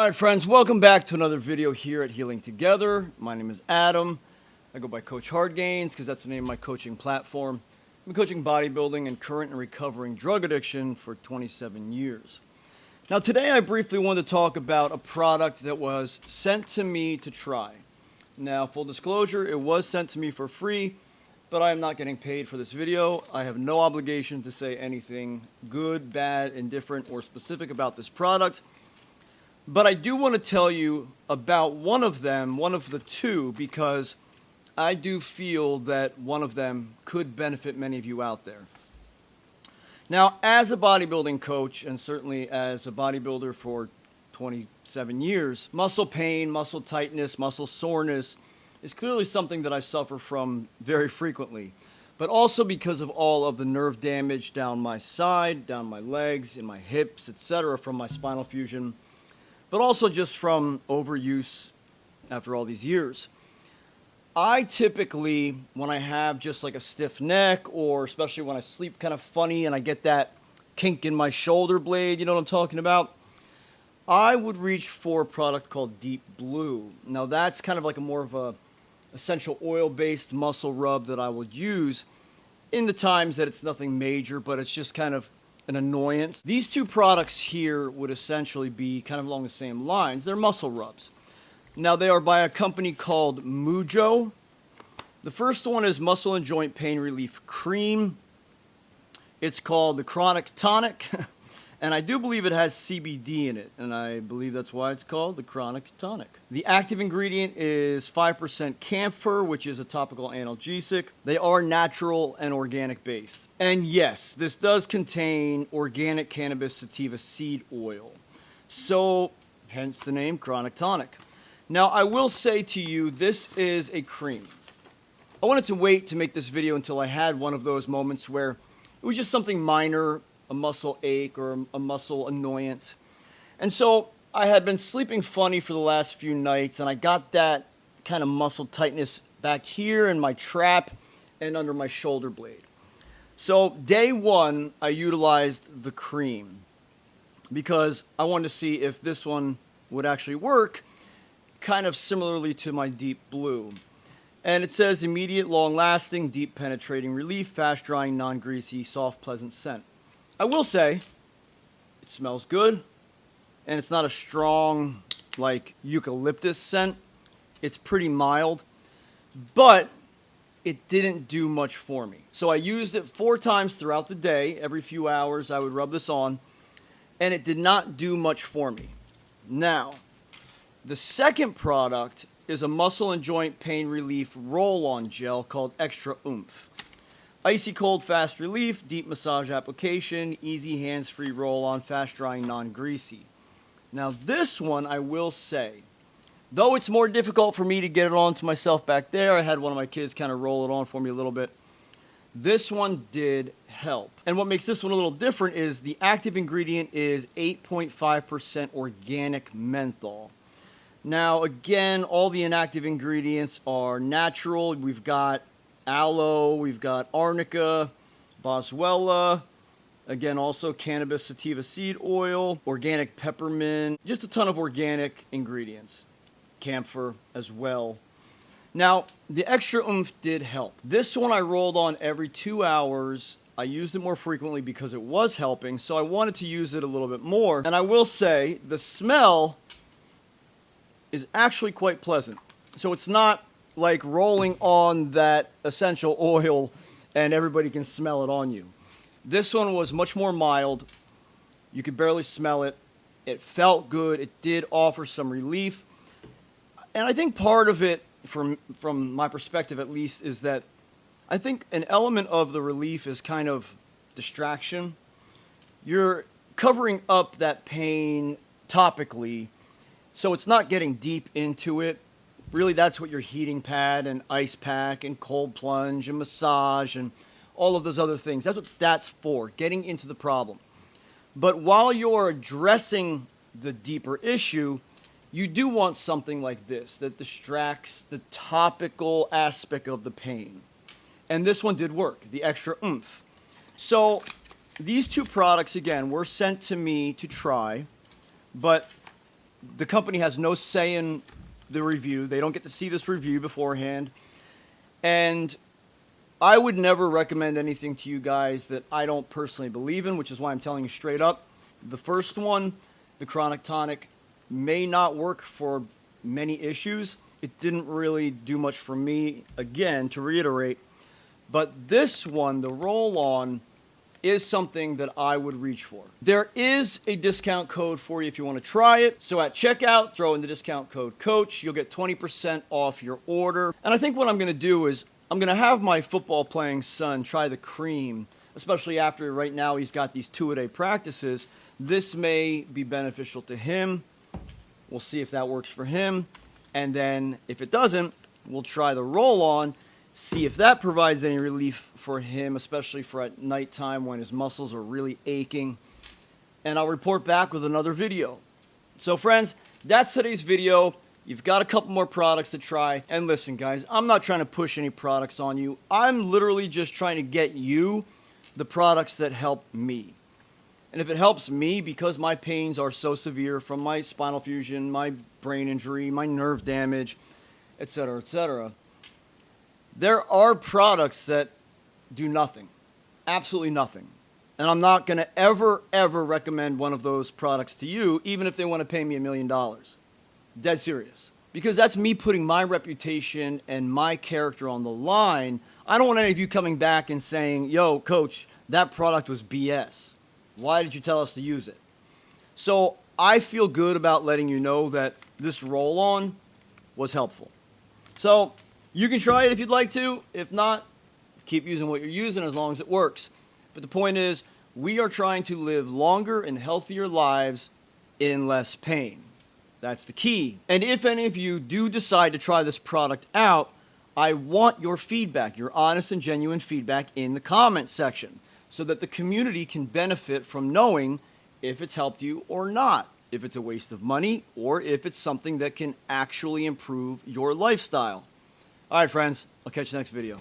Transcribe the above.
Alright friends, welcome back to another video here at Healing Together. My name is Adam. I go by Coach HardgainZ because that's the name of my coaching platform. I've been coaching bodybuilding and current and recovering drug addiction for 27 years. Now today I briefly wanted to talk about a product that was sent to me to try. Now full disclosure, it was sent to me for free, but I am not getting paid for this video. I have no obligation to say anything good, bad, indifferent, or specific about this product. But I do want to tell you about one of them, one of the two, because I do feel that one of them could benefit many of you out there. Now, as a bodybuilding coach, and certainly as a bodybuilder for 27 years, muscle pain, muscle tightness, muscle soreness is clearly something that I suffer from very frequently. But also because of all of the nerve damage down my side, down my legs, in my hips, etc., from my spinal fusion, but also just from overuse after all these years. I typically, when I have just like a stiff neck, or especially when I sleep kind of funny and I get that kink in my shoulder blade, you know what I'm talking about? I would reach for a product called Deep Blue. Now that's kind of like a more of a essential oil-based muscle rub that I would use in the times that it's nothing major, but it's just kind of an annoyance. These two products here would essentially be kind of along the same lines. They're muscle rubs. Now they are by a company called MUJO. The first one is Muscle and Joint Pain Relief Cream. It's called the Chronic Tonic. And I do believe it has CBD in it, and I believe that's why it's called the Chronic Tonic. The active ingredient is 5% camphor, which is a topical analgesic. They are natural and organic based. And yes, this does contain organic cannabis sativa seed oil. So, hence the name Chronic Tonic. Now, I will say to you, this is a cream. I wanted to wait to make this video until I had one of those moments where it was just something minor, a muscle ache or a muscle annoyance. And so I had been sleeping funny for the last few nights, and I got that kind of muscle tightness back here in my trap and under my shoulder blade. So day one, I utilized the cream because I wanted to see if this one would actually work, kind of similarly to my Deep Blue. And it says immediate, long-lasting, deep penetrating relief, fast-drying, non-greasy, soft, pleasant scent. I will say, it smells good, and it's not a strong, like, eucalyptus scent. It's pretty mild, but it didn't do much for me. So I used it 4 times throughout the day. Every few hours I would rub this on, and it did not do much for me. Now, the second product is a muscle and joint pain relief roll-on gel called Extra Oomph. Icy cold fast relief, deep massage application, easy hands-free roll-on, fast-drying, non-greasy. Now this one, I will say, though it's more difficult for me to get it on to myself back there, I had one of my kids kind of roll it on for me a little bit, this one did help. And what makes this one a little different is the active ingredient is 8.5% organic menthol. Now again, all the inactive ingredients are natural. We've got aloe, we've got arnica, boswellia, again also cannabis sativa seed oil, organic peppermint, just a ton of organic ingredients, camphor as well. Now the Extra Oomph did help. This one I rolled on every 2 hours. I used it more frequently because it was helping, so I wanted to use it a little bit more. And I will say the smell is actually quite pleasant. So it's not like rolling on that essential oil and everybody can smell it on you. This one was much more mild. You could barely smell it. It felt good. It did offer some relief. And I think part of it, from my perspective at least, is that I think an element of the relief is kind of distraction. You're covering up that pain topically, so it's not getting deep into it. Really, that's what your heating pad and ice pack and cold plunge and massage and all of those other things, that's what that's for, getting into the problem. But while you're addressing the deeper issue, you do want something like this that distracts the topical aspect of the pain. And this one did work, the Extra Oomph. So these two products, again, were sent to me to try, but the company has no say in the review. They don't get to see this review beforehand. And I would never recommend anything to you guys that I don't personally believe in, which is why I'm telling you straight up. The first one, the Chronic Tonic, may not work for many issues. It didn't really do much for me, again, to reiterate. But this one, the roll-on, is something that I would reach for. There is a discount code for you if you want to try it. So at checkout, throw in the discount code COACH. You'll get 20% off your order. And I think what I'm going to do is I'm going to have my football playing son try the cream, especially after right now he's got these 2-a-day practices. This may be beneficial to him. We'll see if that works for him. And then if it doesn't, we'll try the roll-on, see if that provides any relief for him, especially for at nighttime when his muscles are really aching. And I'll report back with another video. So friends, that's today's video. You've got a couple more products to try. And listen, guys, I'm not trying to push any products on you. I'm literally just trying to get you the products that help me. And if it helps me, because my pains are so severe from my spinal fusion, my brain injury, my nerve damage, etc., there are products that do nothing, absolutely nothing. And I'm not going to ever recommend one of those products to you, even if they want to pay me $1 million. Dead serious. Because that's me putting my reputation and my character on the line. I don't want any of you coming back and saying, yo, coach, that product was BS. Why did you tell us to use it? So I feel good about letting you know that this roll-on was helpful. So you can try it if you'd like to. If not, keep using what you're using as long as it works. But the point is, we are trying to live longer and healthier lives in less pain. That's the key. And if any of you do decide to try this product out, I want your feedback, your honest and genuine feedback in the comment section, so that the community can benefit from knowing if it's helped you or not, if it's a waste of money, or if it's something that can actually improve your lifestyle. All right, friends, I'll catch you next video.